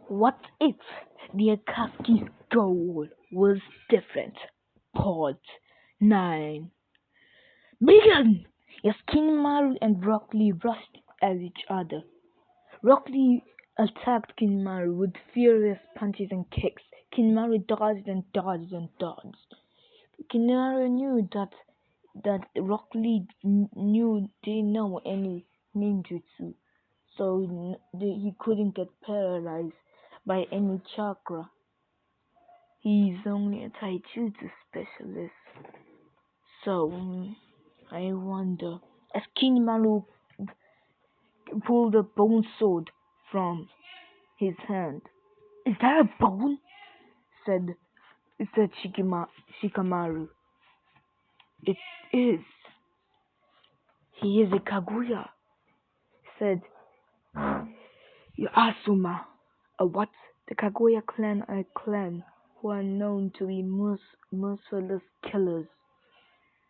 What if the Akatsuki goal was different? Part 9. Begin! Yes, Kinmaru and Rock Lee rushed at each other. Rock Lee attacked Kinmaru with furious punches and kicks. Kinmaru dodged and dodged and dodged. Kinmaru knew that Rock Lee didn't know any ninjutsu, so he couldn't get paralyzed by any chakra. He's only a taijutsu specialist. So, I wonder. As Kinimaru pulled a bone sword from his hand. Is that a bone? said Shikamaru. It is. He is a Kaguya, said Asuma. A what? The Kaguya clan are a clan who are known to be merciless killers.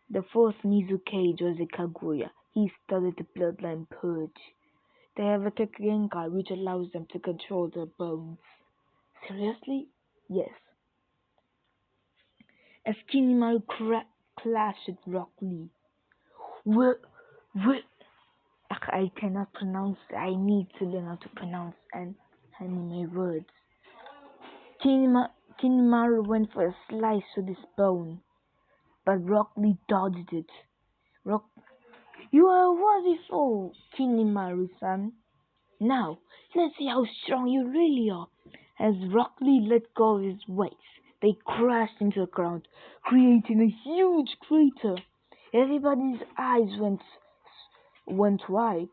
The first Mizukage was a Kaguya. He started the bloodline purge. They have a Kakenkai which allows them to control their bones. Seriously? Yes. As Kinimaru clashed with Rock Lee. I cannot pronounce. I need to learn how to pronounce anime words. Kinimaru went for a slice with his bone, but Rock Lee dodged it. You are a worthy fool, Kinimaru-san. Now, let's see how strong you really are. As Rock Lee let go of his weight, they crashed into the ground, creating a huge crater. Everybody's eyes went wide.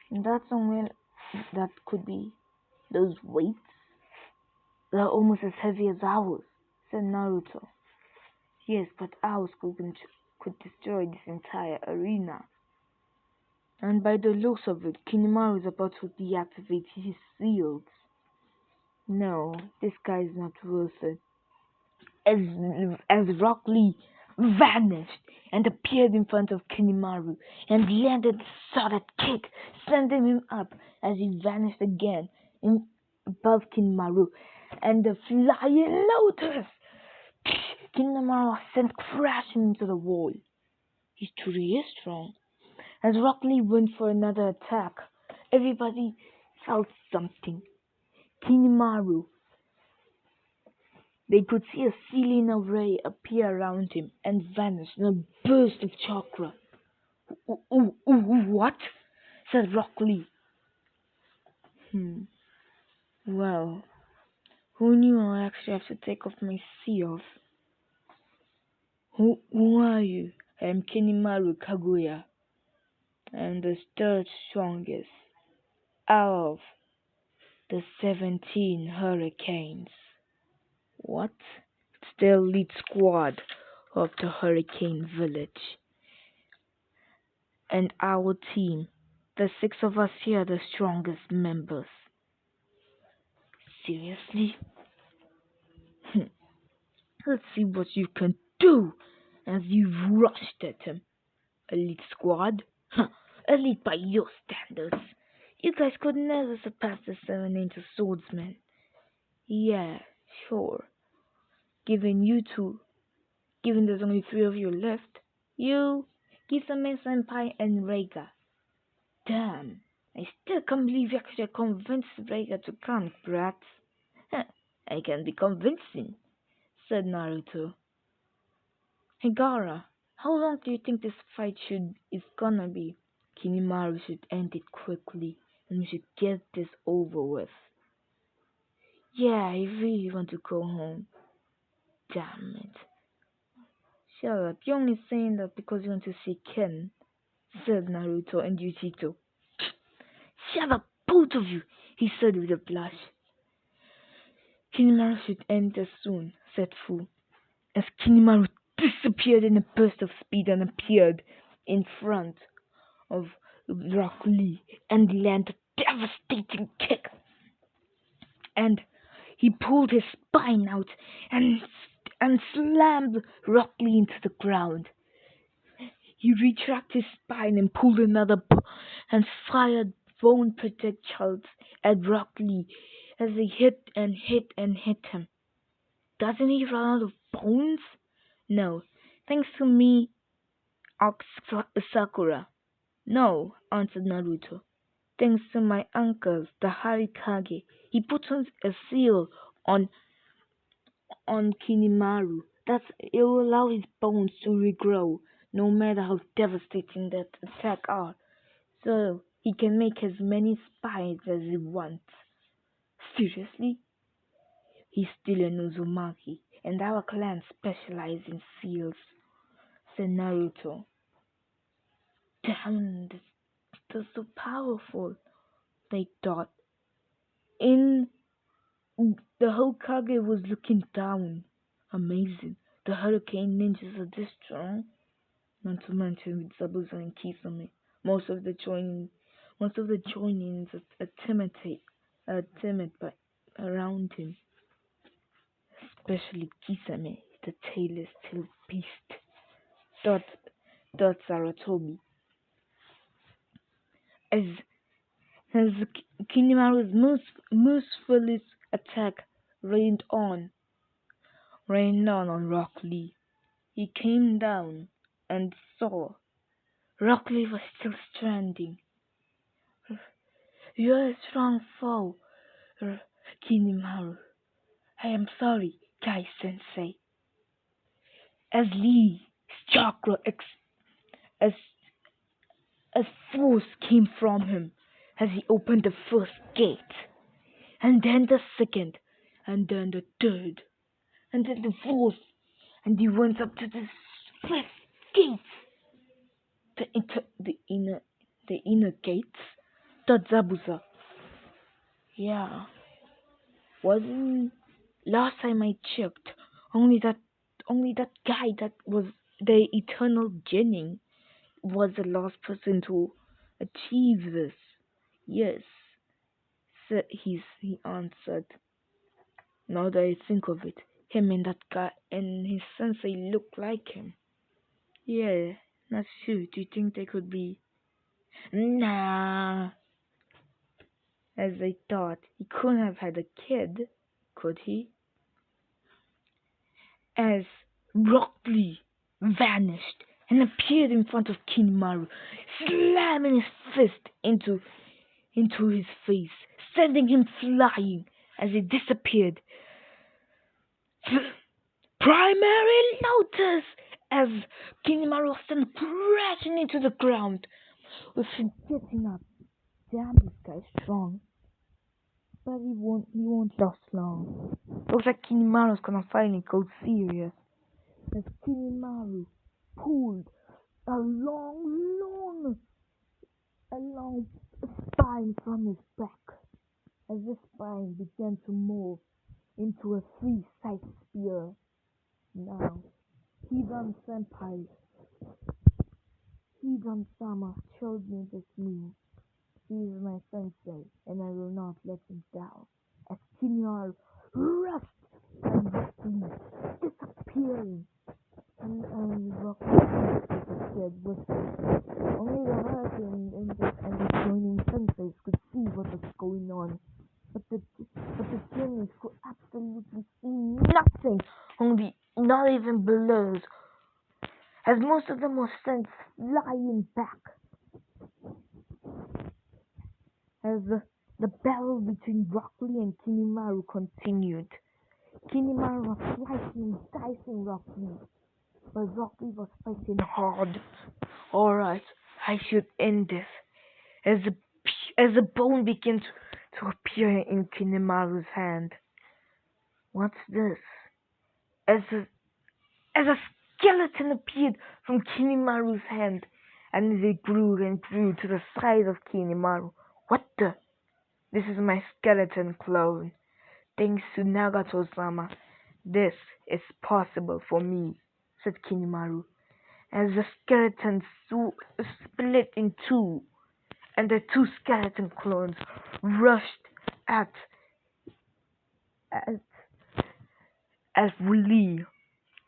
And that's only that could be those weights. They're almost as heavy as ours, said Naruto. Yes, but ours could destroy this entire arena. And by the looks of it, Kinimaru is about to deactivate his shields. No, this guy is not worth it. As Rock Lee vanished and appeared in front of Kinimaru and landed a solid kick, sending him up as he vanished again above Kinimaru. And the flying lotus! Kinimaru sent crashing into the wall. He's truly strong. As Rock Lee went for another attack, everybody felt something. Kinimaru. They could see a Selena ray appear around him and vanish in a burst of chakra. What? Said Rock Lee. Well, who knew I actually have to take off my seals? Who are you? I am Kinimaru Kaguya. I am the third strongest out of the 17 hurricanes. What? It's the elite squad of the Hurricane Village. And our team, the 6 of us here are the strongest members. Seriously? Let's see what you can do as you rushed at him. Elite squad? Elite by your standards. You guys could never surpass the 7 Angel Swordsmen. Yeah, sure. Given there's only 3 of you left, you, Kisame Senpai, and Reiga. Damn, I still can't believe you actually convinced Reiga to come, brats. I can be convincing, said Naruto. Higara, how long do you think this fight is gonna be? Kinimaru should end it quickly, and we should get this over with. Yeah, I really want to go home. Damn it. Shut up, you're only saying that because you want to see Ken, said Naruto and Yujito. Shut up, both of you, he said with a blush. Kinimaru should enter soon, said Fu, as Kinimaru disappeared in a burst of speed and appeared in front of Rock Lee and landed a devastating kick. And he pulled his spine out and slammed Rock Lee into the ground. He retracted his spine and pulled another and fired bone projectiles at Rock Lee as they hit and hit and hit him. Doesn't he run out of bones? No. Thanks to me, asked Sakura. No, answered Naruto. Thanks to my uncle, the Harikage. He put on a seal on Kinimaru. It will allow his bones to regrow, no matter how devastating that attack are. So he can make as many spines as he wants. Seriously? He's still an Uzumaki, and our clan specializes in seals, said Naruto. Damn, that's so powerful, they thought. In the Hokage was looking down. Amazing. The Hurricane Ninjas are this strong. Not to mention with Zabuza and Kisame. Most of the joinings are timid but around him. Especially Kisame, the tailless tail beast. Thought Saratobi. As Kinimaru's merciless attack rained on Rock Lee. He came down and saw Rock Lee was still standing. You're a strong foe, Kinimaru. I am sorry, Kai-sensei. As Lee's chakra as a force came from him as he opened the first gate, and then the second, and then the third, and then the fourth, and he went up to the fifth gate. The inner gates. Thought Zabuza. Yeah, wasn't last time I checked. Only that guy that was the eternal Genin was the last person to achieve this. Yes, he answered. Now that I think of it, him and that guy and his sensei look like him. Yeah, not sure. Do you think they could be? Nah. As I thought, he couldn't have had a kid, could he? As Rock Lee vanished and appeared in front of Kinimaru, slamming his fist into his face, sending him flying as he disappeared. Primary Lotus! As Kinimaru sent crashing into the ground, with him getting up. Damn, this guy's strong. But he won't last long. Looks like Kinimaru's gonna finally go serious. As Kinimaru pulled a long spine from his back. As the spine began to move into a three-sided spear. Now, Hidan-sama showed me this move. He is my sensei, and I will not let him down. As Kinimaru rushed and Rocky disappearing, and Rocky disappeared with him. Only the Hurricane and the joining senseis could see what was going on. But the Genies could absolutely see nothing, only not even blurs, as most of them were sent flying back. As the battle between Rock Lee and Kinimaru continued. Kinimaru was slicing and dicing Rock Lee, but Rock Lee was fighting hard. Alright, I should end this. As a bone began to appear in Kinimaru's hand. What's this? As a skeleton appeared from Kinimaru's hand, and it grew and grew to the size of Kinimaru. What the? This is my skeleton clone. Thanks to Nagato-sama, this is possible for me, said Kinimaru, as the skeleton split in two, and the two skeleton clones rushed at Lee.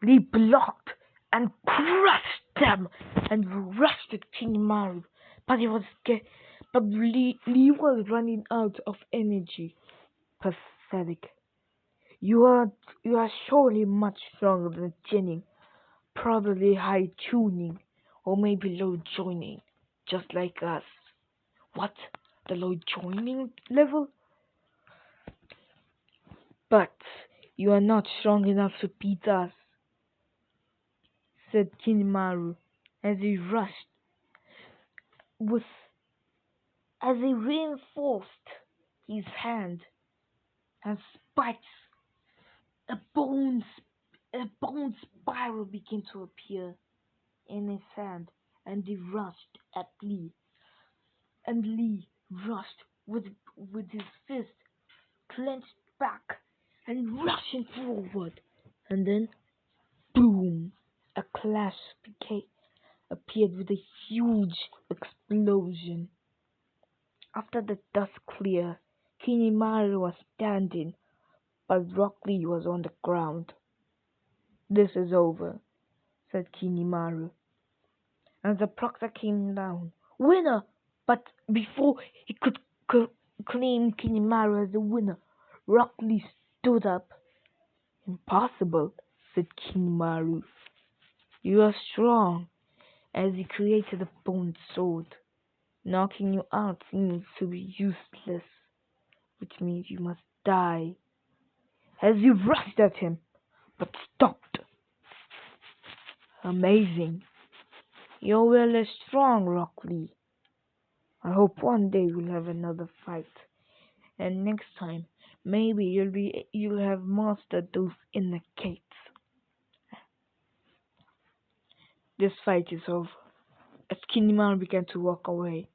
Lee blocked and crushed them and rushed at Kinimaru, but Lee was running out of energy. pathetic. You are you are surely much stronger than Jenny, probably high tuning, or maybe low joining, just like us. What? The low joining level? But you are not strong enough to beat us, said Kinimaru as he rushed with as he reinforced his hand and spikes a bone a bone spiral began to appear in his hand, and he rushed at Lee. And Lee rushed with his fist clenched back and rushing forward. And then, boom! A clash appeared with a huge explosion. After the dust cleared, Kinimaru was standing, but Rock Lee was on the ground. "This is over," said Kinimaru, as the proctor came down. "Winner!" But before he could claim Kinimaru as the winner, Rock Lee stood up. "Impossible," said Kinimaru. "You are strong," as he created a bone sword. "Knocking you out seems to be useless, which means you must die," as he rushed at him, but stopped. "Amazing. Your will is strong, Rock Lee. I hope one day we'll have another fight, and next time maybe you'll have mastered those inner gates." This fight is over, as Kinimaru began to walk away.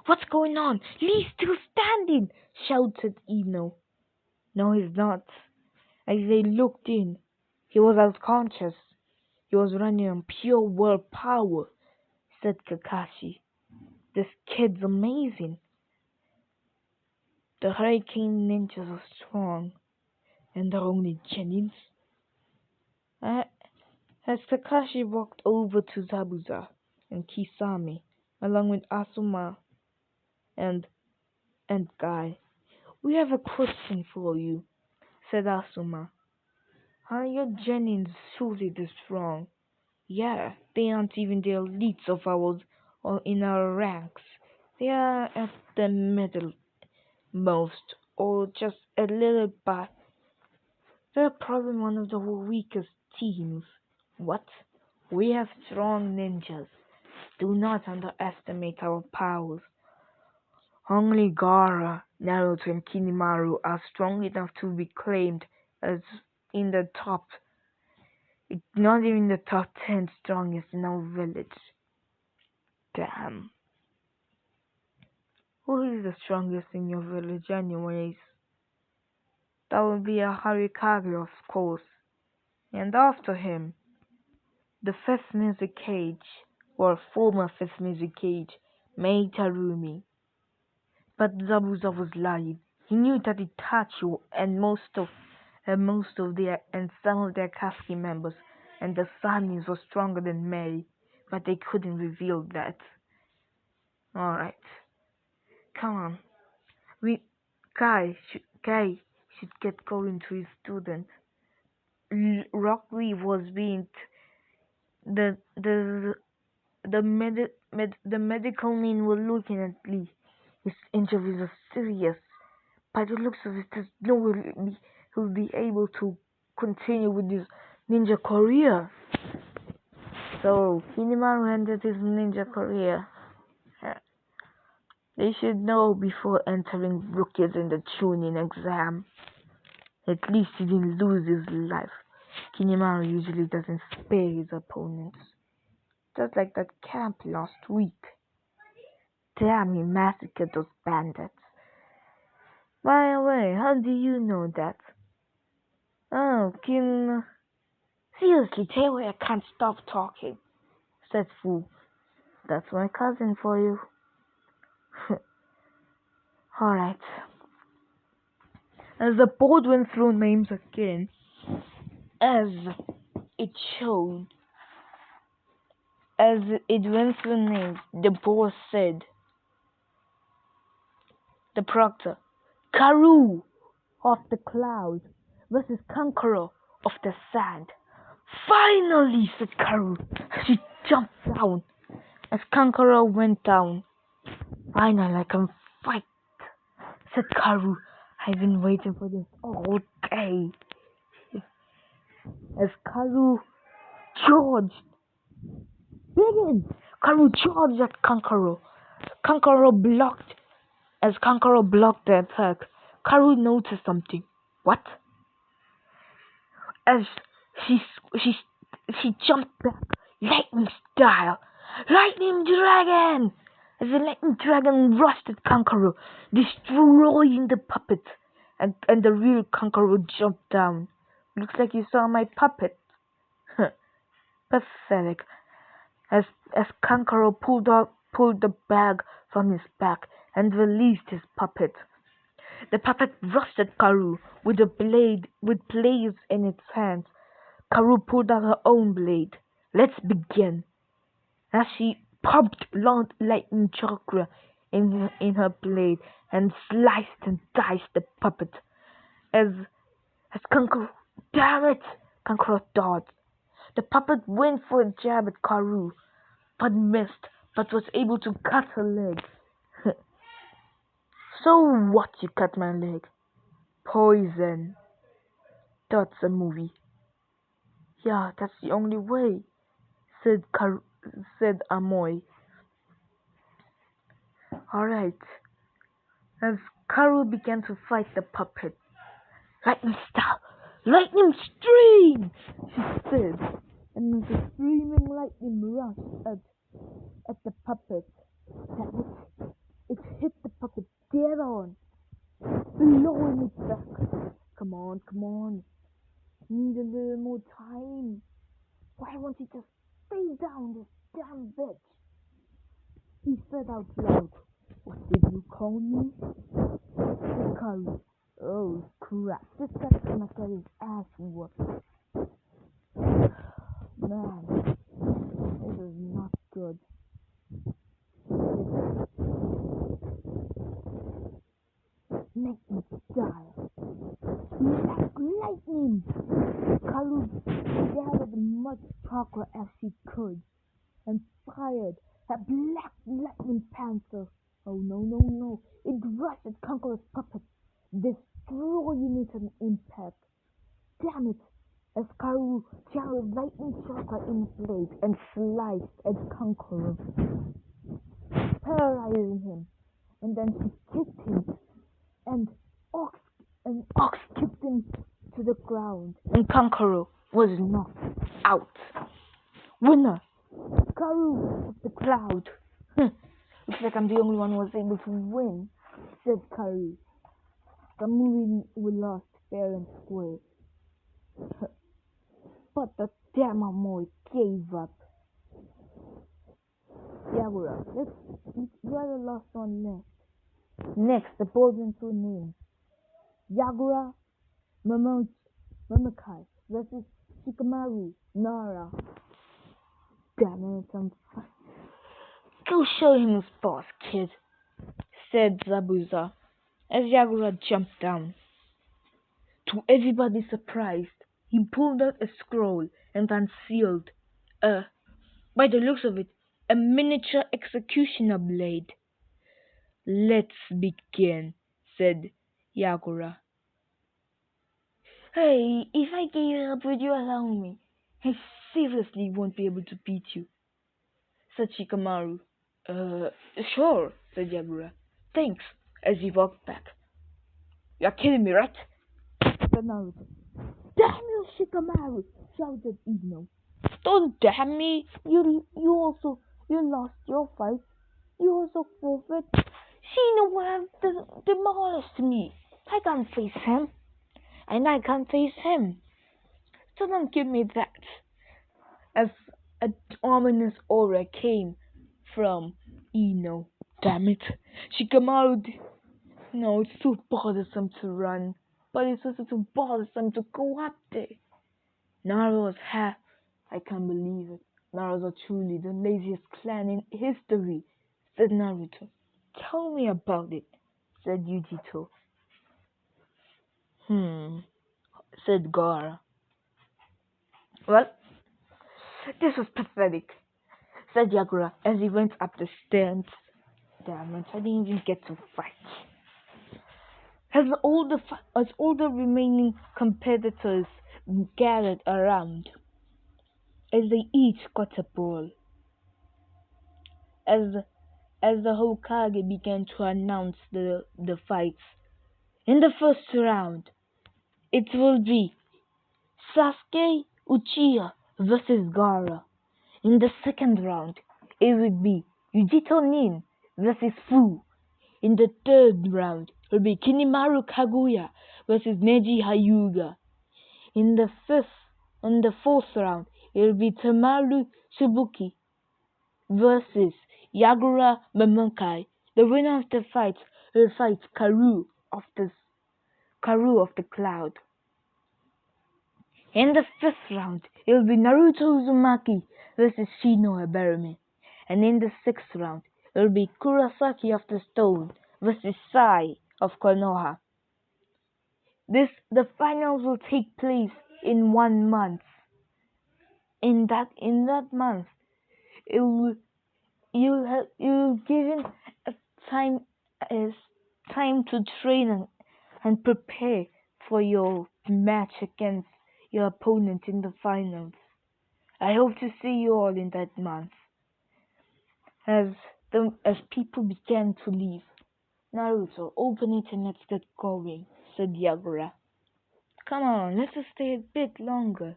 "What's going on? Lee's still standing!" shouted Ino. "No, he's not." As they looked in, he was unconscious. "He was running on pure willpower," said Kakashi. "This kid's amazing." The Hurricane Ninjas are strong, and they're only Genins. As Kakashi walked over to Zabuza and Kisame, along with Asuma and Guy, "We have a question for you," said Asuma. "Are your Genins truly this strong?" "Yeah, they aren't even the elites of ours or in our ranks. They are at the middle most, or just a little bit. They're probably one of the weakest teams." "What? We have strong ninjas. Do not underestimate our powers. Only Gaara, Naruto, and Kinimaru are strong enough to be claimed as in the top, not even the top 10 strongest in our village." "Damn. Who is the strongest in your village anyways?" "That would be a Harikage, of course. And after him, the fifth music cage, or former fifth music cage, Meitarumi." But Zabuza was lying. He knew that Itachi and some of the Akatsuki members and the Sanis were stronger than Mei, but they couldn't reveal that. "Alright, come on. Guy should get going to his student." Rock Lee was being the medical men were looking at Lee. His injuries are serious. By the looks of it, there's no way he'll be able to continue with his ninja career. So Kinimaru ended his ninja career. They should know before entering rookies in the tuning exam. At least he didn't lose his life. Kinimaru usually doesn't spare his opponents. Just like that camp last week. Damn, he massacred those bandits. "By the way, how do you know that?" "Oh, Seriously, Taylor, I can't stop talking," said Fu. "That's my cousin for you." Alright. As the board went through names again, as it showed, as it went through names, the board said, the proctor, "Karu!" of the cloud versus Conqueror of the sand. Finally, said Karu. She jumped down as Conqueror went down. Finally, I can fight, said Karu. I've been waiting for this all day. As Karu charged, begin! Karu charged at Conqueror. Conqueror blocked. As Conqueror blocked the attack, Karu noticed something. What? As she she she jumped back, lightning style. Lightning dragon! As the lightning dragon rushed at Conqueror, destroying the puppet, and the real Conqueror jumped down. Looks like you saw my puppet. Pathetic. As Conqueror pulled the bag from his back and released his puppet. The puppet rushed at Karu with a blade with blades in its hands. Karu pulled out her own blade. Let's begin. As she pumped lightning chakra in her blade and sliced and diced the puppet. As Conqueror, damn it! Conqueror dodged. The puppet went for a jab at Karu, but missed, but was able to cut her leg. So what, you cut my leg? Poison. That's a movie. Yeah, that's the only way, said Amoy. Alright. As Karu began to fight the puppet. Lightning stop! Lightning stream! She said, and the streaming lightning rushed at the puppet. It hit the puppet dead on, blowing it back. Come on. Need a little more time. Why won't he just stay down, this damn bitch? He said out loud. What did you call me? Karu. Oh crap, this guy's gonna get his ass whooped. Man, this is not good. Lightning style. Lightning! Karu gathered as much chakra as she could and fired a black lightning panther. Oh no. It rushed at Conqueror's puppet, destroying it on impact. Damn it! As Karu channeled lightning chakra in his blade and sliced at Conqueror, paralyzing him. And then she kicked him, and Ox kicked him to the ground, and Conqueror was knocked out. Winner! Karu of the cloud. Looks like I'm the only one who was able to win, said Karu. The movie we lost fair and square. But the damn Amoy gave up. Yagura, let's try the last one next. Next, the bold and two names. Yagura Mamakai versus Shikamaru Nara. Damn it, I'm fine. Go show him his boss, kid, said Zabuza as Yagura jumped down. To everybody's surprise, he pulled out a scroll and unsealed by the looks of it, a miniature executioner blade. Let's begin, said Yagura. Hey, if I gear up, would you allow me? I seriously won't be able to beat you, said Shikamaru. Sure, said Yagura. Thanks, as he walked back. You're kidding me, right? Said Naruto. Damn you, Shikamaru, shouted Ino. Don't damn me. You lost your fight. You also forfeit. Shino would have demolished me. I can't face him. And I can't face him. So don't give me that. As an ominous aura came from Ino. Damn it. Shikamaru. No, it's too bothersome to run. But it's also too bothersome to go up there. Naruto's half. I can't believe it. Naruto are truly the laziest clan in history, said Naruto. Tell me about it, said Yujito. Hmm, said Gara. Well, this was pathetic, said Yagura as he went up the stairs. Damn it, I didn't even get to fight. As all the remaining competitors gathered around, as they each got a ball, as as the Hokage began to announce the fights. In the first round, it will be Sasuke Uchiha versus Gaara. In the second round, it will be Yujito Nin versus Fu. In the third round, it will be Kinimaru Kaguya versus Neji Hyuga. In the fourth round, it will be Tamaru Shibuki versus Yagura Momonkai. The winner of the fight will fight Karu of the Cloud. In the fifth round, it will be Naruto Uzumaki versus Shino Eberame. And in the sixth round, it will be Kurosaki of the Stone versus Sai of Konoha. The finals will take place in 1 month. In that month, it will you'll given a time as time to train and prepare for your match against your opponent in the finals. I hope to see you all in that month. As people began to leave, Naruto, open it and let's get going, said Yagura. Come on, let's just stay a bit longer.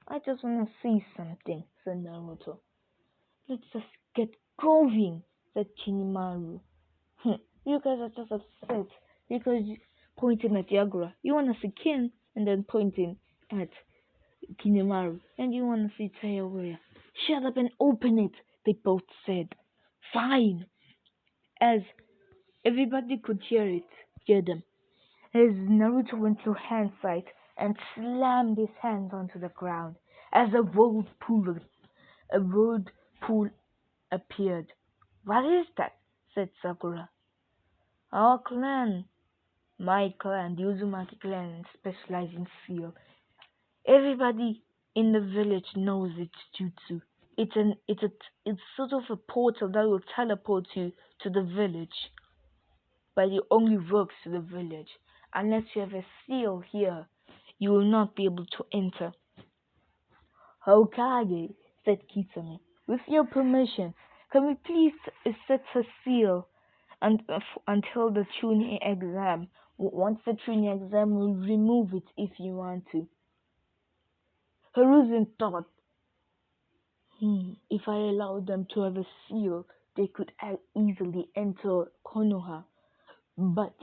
I just want to see something, said Naruto. Let's just get going, said Kinimaru. You guys are just upset because pointing at Yagura. You want to see Kin and then pointing at Kinimaru. And you want to see Tayoya. Shut up and open it, they both said. Fine. As everybody could hear them. As Naruto went to hand sight and slammed his hands onto the ground as a whirlpool appeared. What is that? Said Sakura. Our clan, my clan, the Uzumaki clan, specializes in seal. Everybody in the village knows its jutsu. It's sort of a portal that will teleport you to the village, but it only works to the village. Unless you have a seal here, you will not be able to enter. Hokage, said Kisame, with your permission, can we please set a seal until the tuning exam? Once the tuning exam, we'll remove it if you want to. Hiruzen thought, if I allow them to have a seal, they could easily enter Konoha. But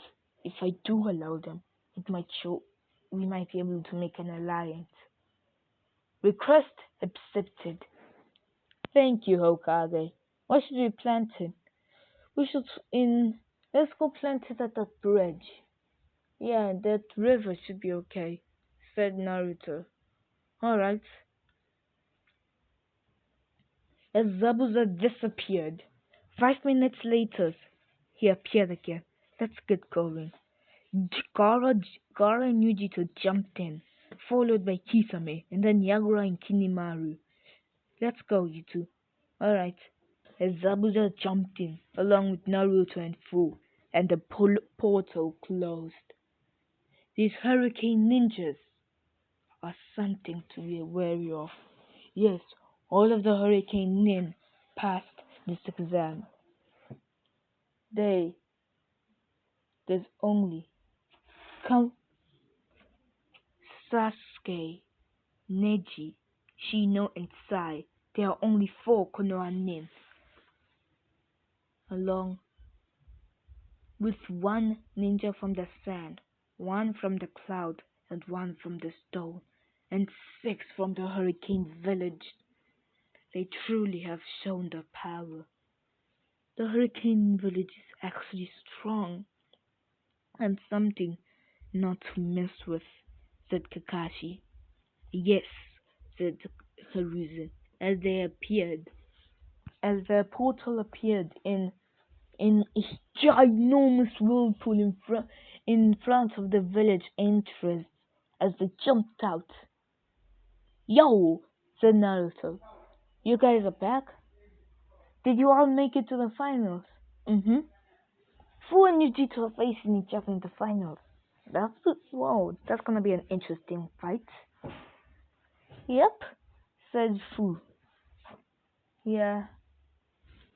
if I do allow them, it might show we might be able to make an alliance. Request accepted. Thank you, Hokage. What should we plant it? We should let's go plant it at that bridge. Yeah, that river should be okay, said Naruto. Alright. As Zabuza disappeared, 5 minutes later, he appeared again. Let's get going. Gaara and Yujito jumped in, followed by Kisame, and then Yagura and Kinimaru. Let's go, you two. Alright. As Zabuza jumped in, along with Naruto and Fu, and the portal closed. These hurricane ninjas are something to be wary of. Yes, all of the hurricane nin passed this exam. There's only Count Sasuke, Neji, Shino, and Sai. There are only 4 Konoha nin, along with 1 ninja from the sand, 1 from the cloud, and 1 from the stone, and 6 from the hurricane village. They truly have shown their power. The hurricane village is actually strong, and something not to mess with, said Kakashi. Yes, said Hiruzen, as the portal appeared in a ginormous whirlpool in front of the village entrance as they jumped out. Yo, said Naruto. You guys are back? Did you all make it to the finals? Mm-hmm. Fu and Yujitsu are facing each other in the finals. Whoa, that's gonna be an interesting fight. Yep, said Fu. Yeah,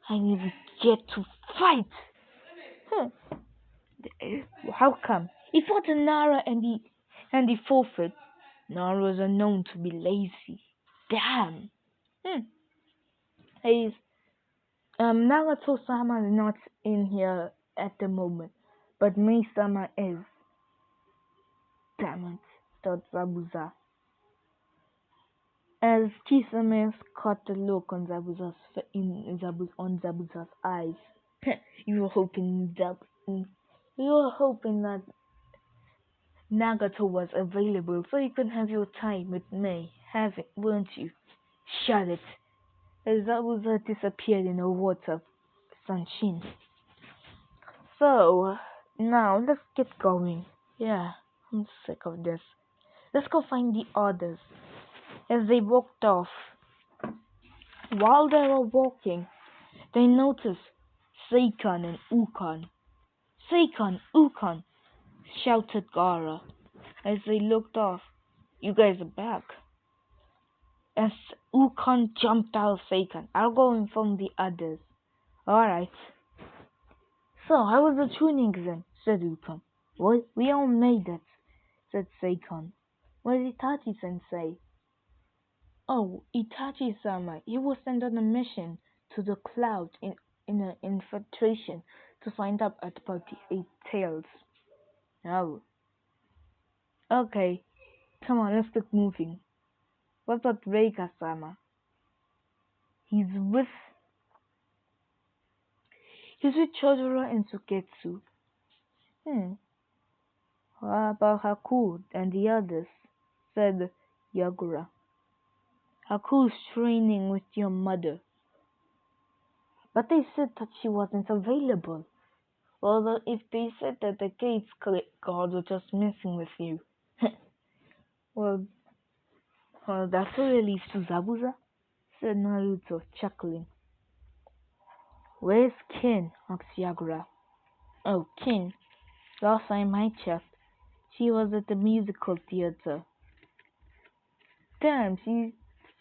I need to get to fight. Huh. How come? He fought Nara and he forfeit. Nara is known to be lazy. Damn. Hmm. He's Nagato-sama is not in here at the moment, but Mei-sama is. Damn it, thought Zabuza. As Kisame caught the look on Zabuza's eyes, you were hoping that Nagato was available so you could have your time with me, weren't you? Shut it! As Zabuza disappeared in the water of Sanshin. So, now let's get going. Yeah, I'm sick of this. Let's go find the others. As they walked off, while they were walking, they noticed Seikan and Ukon. Seikan, Ukon, shouted Gara. As they looked off, you guys are back. As Ukon jumped out of Seikan, I'll go inform the others. Alright. So, how was the tuning exam? Said Ukon. Well, we all made it, said Seikan. Where's Itachi-sensei? Oh, Itachi-sama, he was sent on a mission to the cloud in an infiltration to find out about the 8 tails. Oh. Okay, come on, let's get moving. What about Reika-sama? He's with Chodoro and Suketsu. What about Haku and the others? Said Yagura. Haku's training with your mother. But they said that she wasn't available. Although if they said that the gates guards were just messing with you. well, that's a relief to Zabuza, said Naruto, chuckling. Where's Kin? asked Yagura. Oh, Kin. Last time I checked, she was at the musical theater. Damn, she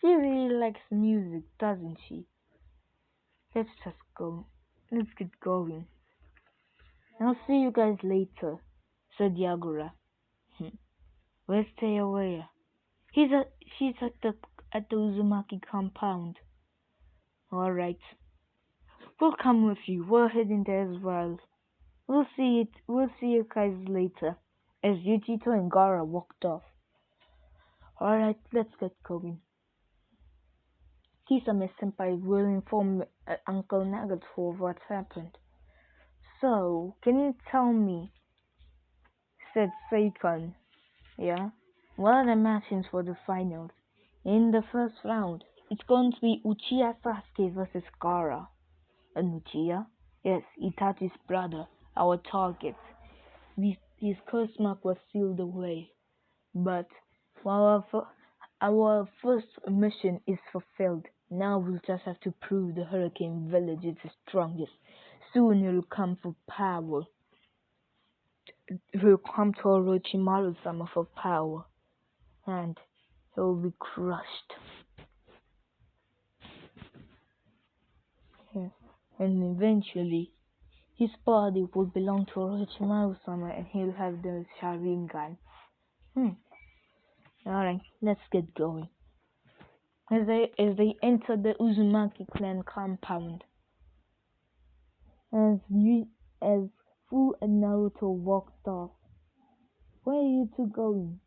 really likes music, doesn't she? Let's just go. Let's get going. I'll see you guys later, said Yagura. Where's Teowaya? She's at the Uzumaki compound. Alright. We'll come with you. We're heading there as well. We'll see you guys later. As Yujito and Gara walked off. Alright, let's get going. Kisame Senpai will inform Uncle Nagato of what's happened. So, can you tell me? Said Seikan. Yeah? What are the matches for the finals? In the first round, it's going to be Uchiha Sasuke versus Gara. And Uchiha? Yes, Itachi's brother, our target. His curse mark was sealed away. But while our first mission is fulfilled, now we'll just have to prove the Hurricane Village is the strongest. Soon he'll come for power. He'll come to Orochimaru-sama for power. And he'll be crushed. Yes. And eventually, his body will belong to Orochimaru-sama and he'll have the Sharingan. Alright, let's get going. As they enter the Uzumaki clan compound, as Fu and Naruto walked off. Where are you two going?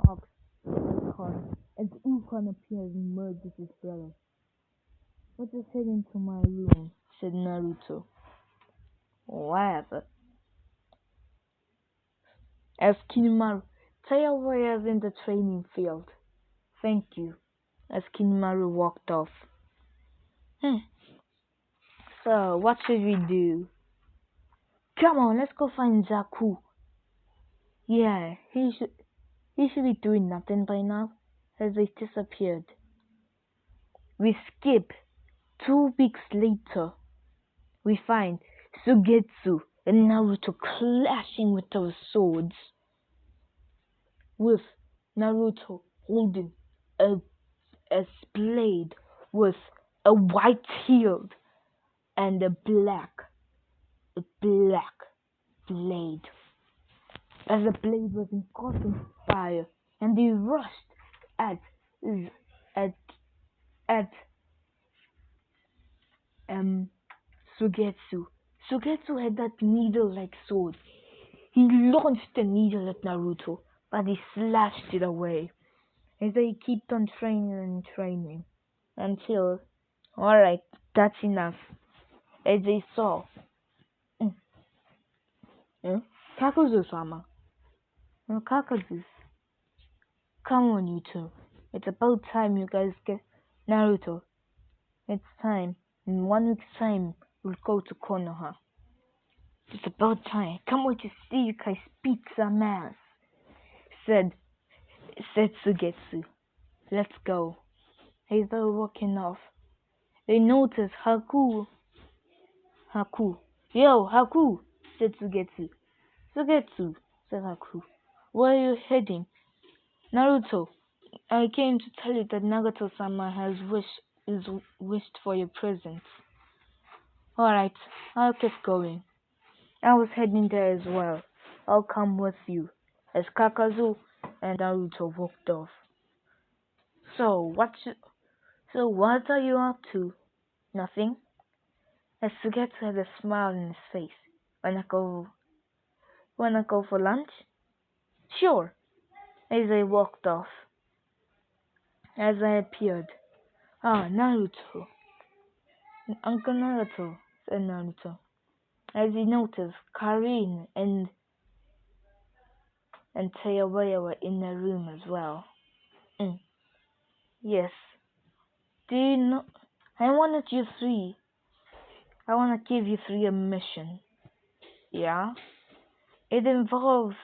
asked Ukon, as Ukon appeared and merged with his brother. We're just heading to my room, said Naruto. Whatever. As Kinemaro, Tayawaya's in the training field. Thank you. As Kinemaro walked off. So, what should we do? Come on, let's go find Zaku. Yeah, he should be doing nothing by now, as they disappeared. We skip 2 weeks later. We find Sugetsu and Naruto clashing with their swords, with Naruto holding a, a blade with a white hilt and a black blade, as the blade was engulfing fire, and they rushed at at at um Sugetsu. Sugetsu had that needle-like sword. He launched the needle at Naruto, but he slashed it away as they kept on training and training until, alright, that's enough. As they saw, mm, yeah, Kakuzu-sama, Kakazu, come on, you two. It's about time you guys get Naruto. It's time. In 1 week's time, we'll go to Konoha. It's about time. Can't wait to see you guys beat some ass. Said Setsugetsu. Let's go. As they were walking off, they noticed Haku. Yo, Haku, said Sugetsu. Sugetsu, said Haku. Where are you heading? Naruto, I came to tell you that Nagato-sama has wished for your presence. Alright, I'll keep going. I was heading there as well. I'll come with you. As Kakazu and Naruto walked off. So what are you up to? Nothing. As Sugetsu had a smile on his face. Wanna go for lunch? Sure. As they walked off. As I appeared. Ah, Naruto. Uncle Naruto, said Naruto. As he noticed Karin and Teyawaya were in the room as well. Yes. Do you know? I wanted you three. I want to give you three a mission. Yeah? It involves,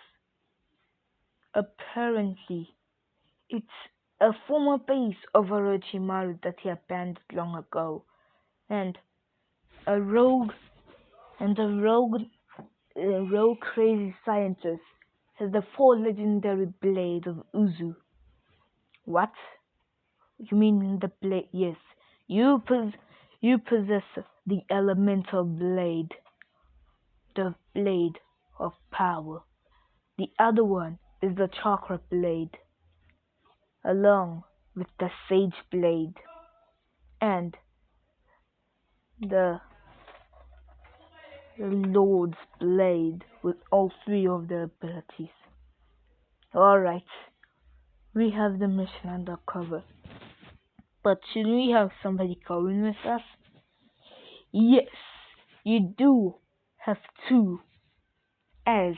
apparently, it's a former base of Orochimaru that he abandoned long ago. And a rogue, a rogue crazy scientist has the four legendary blades of Uzu. What? You mean the blade? Yes. You possess the elemental blade, the blade of power. The other one is the chakra blade, along with the sage blade and the lord's blade, with all three of their abilities. Alright, we have the mission under cover. But should we have somebody going with us? Yes, you do have to. As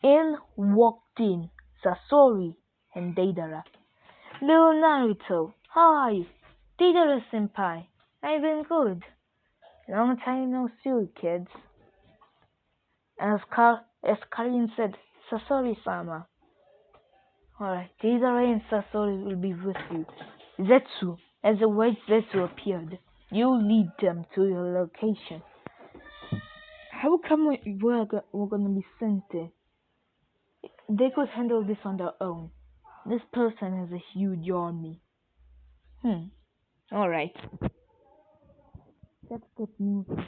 in walked in Sasori and Deidara. Little Naruto, how are you? Deidara-senpai, I've been good. Long time no see, kids. As Karin said, Sasori-sama. Alright, Deidara and Sasori will be with you. Zetsu, as the white Zetsu appeared, you lead them to your location. How come we're gonna be sent there? They could handle this on their own. This person has a huge army. Alright. Let's get moving.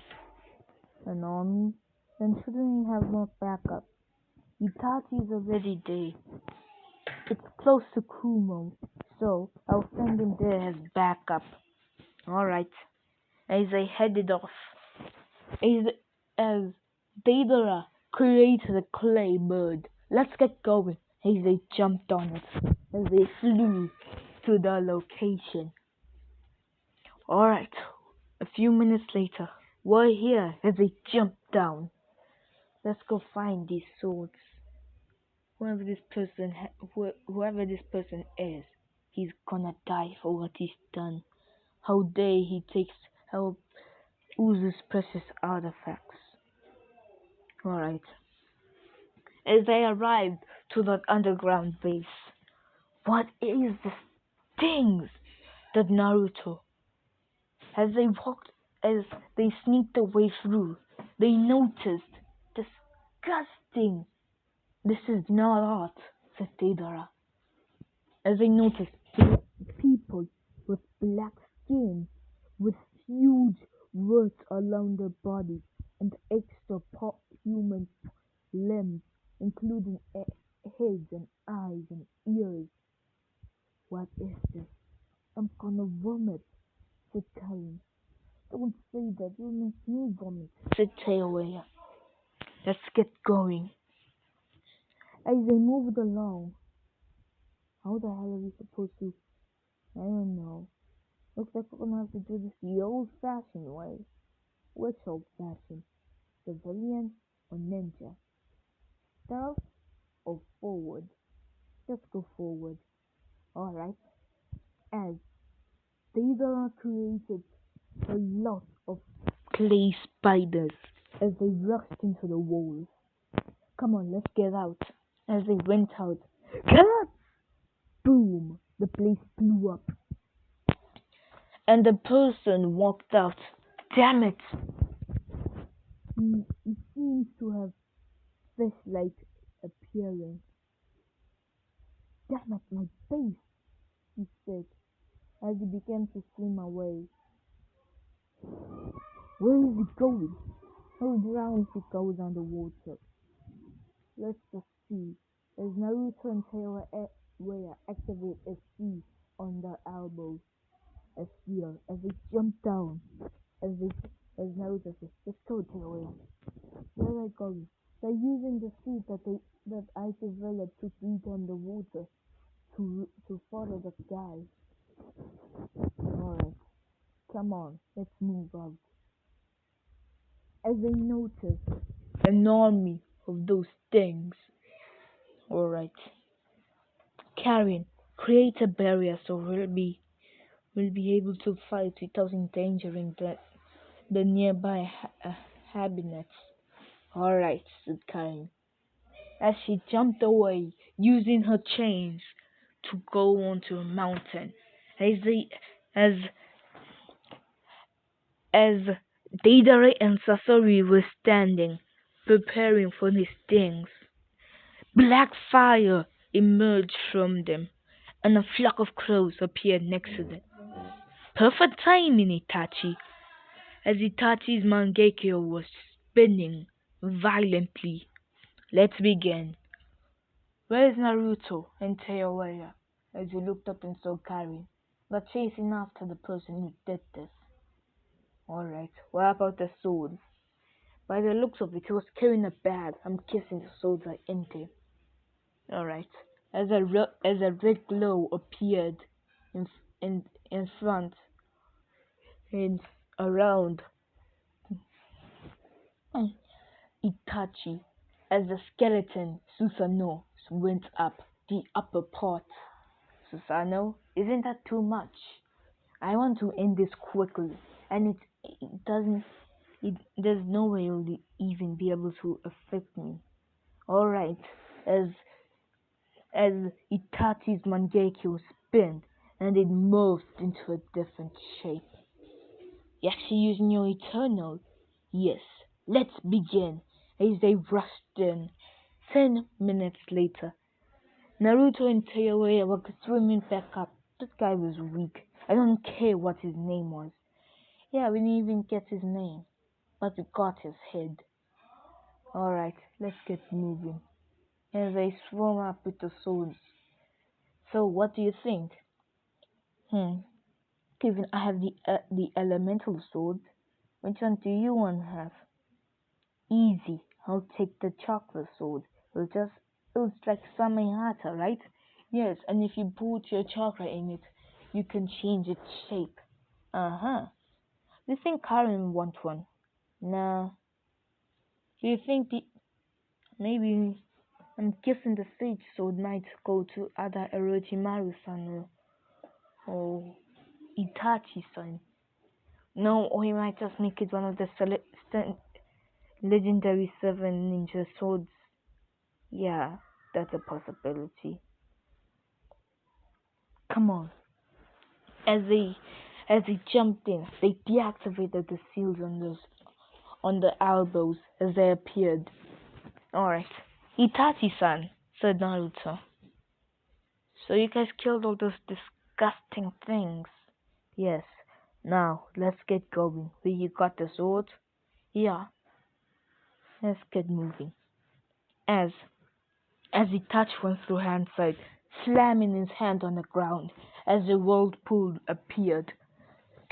An army? Then shouldn't we have more backup? Itachi is already there. It's close to Kumo, so I'll send him there as backup. Alright. As I headed off, as Deidara created a clay bird. Let's get going. As they jumped on it, as they flew to the location. Alright, a few minutes later, we're here as they jumped down. Let's go find these swords. Whoever this person is, he's gonna die for what he's done. How dare he takes how Uzu's precious artifacts. Alright. as they arrived to the underground base. What is this things? Said Naruto. As they walked, as they sneaked their way through, they noticed disgusting. This is not art, said Deidara. As they noticed people with black skin, with huge warts around their bodies, and extra human limbs, including heads and eyes and ears. What is this? I'm gonna vomit, said Karen. Don't say that, you'll make me vomit, said Tailway. Let's get going. As they moved along, how the hell are we supposed to? I don't know. Looks like we're gonna have to do this the old-fashioned way. Which old-fashioned? Civilian or ninja? Stealth or forward? Let's go forward. Alright. As Theodora created a lot of clay spiders as they rushed into the walls. Come on, let's get out. As they went out, cut! Boom! The place blew up, and the person walked out. Damn it! He seems to have flashlight appearing. Damn it, my face! He said as he began to swim away. Where is he going? How down he goes underwater? Let's just see. As Naruto and Tailor activate a C on their elbows, a spear, as they jump down, as Naruto says, "Let's go, Tailor." Where are they going? They're using the suit that I developed to breathe underwater to follow the guy. Alright, come on, let's move out. As they notice an army of those things. Alright. Karen, create a barrier so we'll be able to fight without endangering the nearby habitats. Alright, said Karen, as she jumped away, using her chains to go onto a mountain. As as Deidare and Sasori were standing, preparing for these things, black fire emerged from them, and a flock of crows appeared next to them. Perfect timing, Itachi, as Itachi's Mangekyo was spinning violently. Let's begin. Where is Naruto and Teoya? As he looked up and saw Karin. They're chasing after the person who did this. Alright, what about the swords? By the looks of it, he was carrying a bag. I'm guessing the swords are empty. Alright, as a red glow appeared in front and around Itachi, as the skeleton Susanoo went up the upper part. Susanoo, isn't that too much? I want to end this quickly, and it doesn't. There's no way it'll even be able to affect me. All right, as Itachi's Mangekyo spun and it morphed into a different shape. You're actually using your Eternal? Yes, let's begin. As they rushed in. 10 minutes later, Naruto and Toyoya were swimming back up. This guy was weak. I don't care what his name was. Yeah, we didn't even get his name, but we got his head. Alright, let's get moving. As they swam up with the swords. So, what do you think? Given I have the elemental sword, which one do you want to have? Easy. I'll take the chocolate sword. It'll strike Samehata, right? Yes, and if you put your chakra in it, you can change its shape. Uh-huh. Do you think Karen want one? Nah. Do you think maybe I'm guessing the sage sword might go to either Orochimaru-san or Itachi-san. No, or he might just make it one of the legendary 7 ninja swords. Yeah, that's a possibility. Come on. As they jumped in, they deactivated the seals on the elbows as they appeared. Alright. Itachi-san, said Naruto. So you guys killed all those disgusting things. Yes. Now, let's get going. You got the sword? Yeah. Let's get moving. As as Itachi went through handside, slamming his hand on the ground as the whirlpool appeared.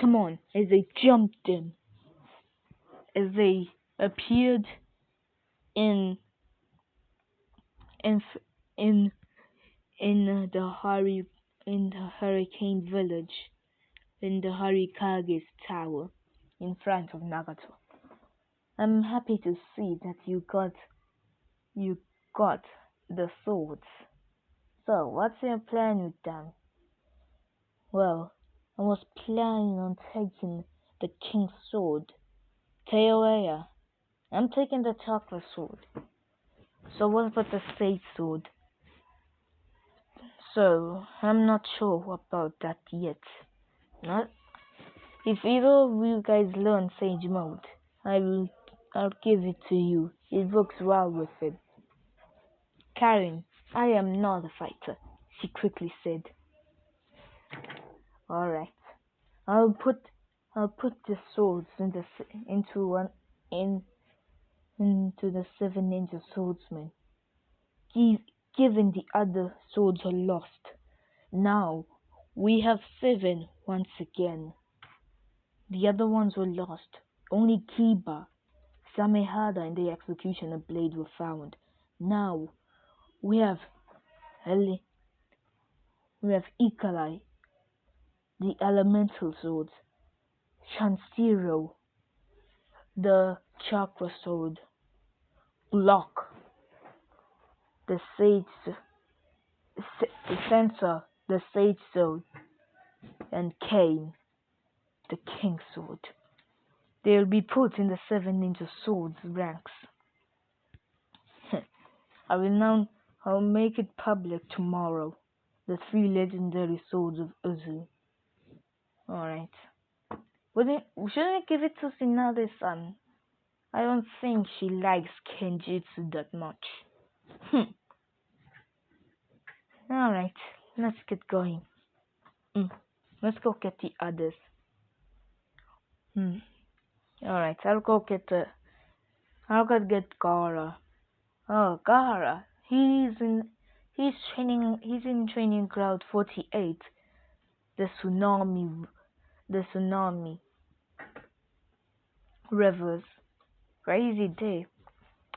Come on, as they jumped in. As they appeared in in in in the Hurricane Village, in the Harikage's tower, in front of Nagato. I'm happy to see that you got the swords. So, what's your plan with them? Well, I was planning on taking the king's sword. Teoea, I'm taking the chakra sword. So what about the sage sword? So, I'm not sure about that yet. Not if either of you guys learn sage mode, I'll give it to you. It works well with it. Karen, I am not a fighter, she quickly said. Alright. I'll put I'll put the swords into one in into the 7 ninja swordsmen. Given the other swords are lost. Now we have 7 once again. The other ones were lost. Only Kiba, Samehada, and the executioner blade were found. Now we have we have Ikalai, the elemental swords, Shanshiro, the chakra sword, Glock, the sensor, the sage sword, and Kane, the king sword. They'll be put in the 7 ninja swords ranks. I'll make it public tomorrow. The 3 legendary swords of Uzu. Alright. Shouldn't I give it to Tsunade-san? I don't think she likes Kenjutsu that much. Alright, let's get going. Let's go get the others. Alright, I'll go get Gara. Oh, Gara. He's in training ground 48. The tsunami rivers. Crazy day.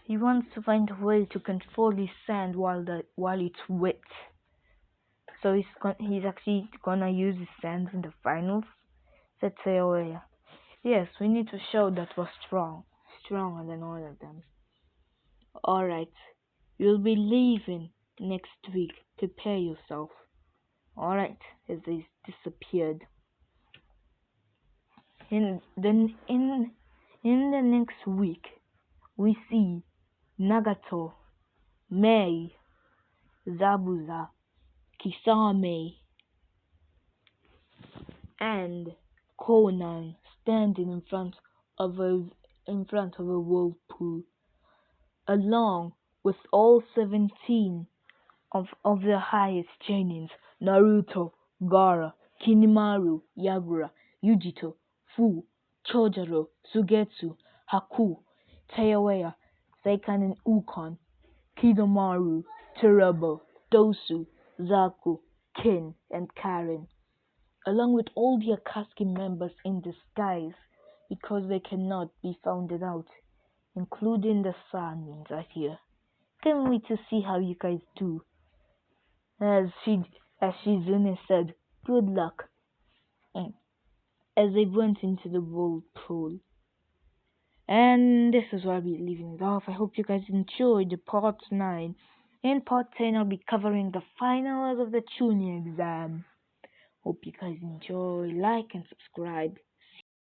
He wants to find a way to control his sand while it's wet. So he's actually gonna use his sand in the finals, said Seoya. Yes, we need to show that we're stronger than all of them. Alright, you'll be leaving next week. Prepare yourself. Alright, as they disappeared. In the next week, we see Nagato, Mei, Zabuza, Kisame, and Conan standing in front of a whirlpool, along with all 17 of the highest Jonin's: Naruto, Gaara, Kinimaru, Yagura, Yujito, Fu, Chojaro, Sugetsu, Haku, Teoya, Seikan and Ukon, Kidomaru, Terabo, Dosu, Zaku, Kin, and Karen, along with all the Akatsuki members in disguise because they cannot be found out, including the Sanins are here. Can't wait to see how you guys do. As Shizune said, good luck, as they went into the whirlpool. And this is where I'll be leaving it off. I hope you guys enjoyed the part 9. In part 10, I'll be covering the finals of the tuning exam. Hope you guys enjoy, like, and subscribe.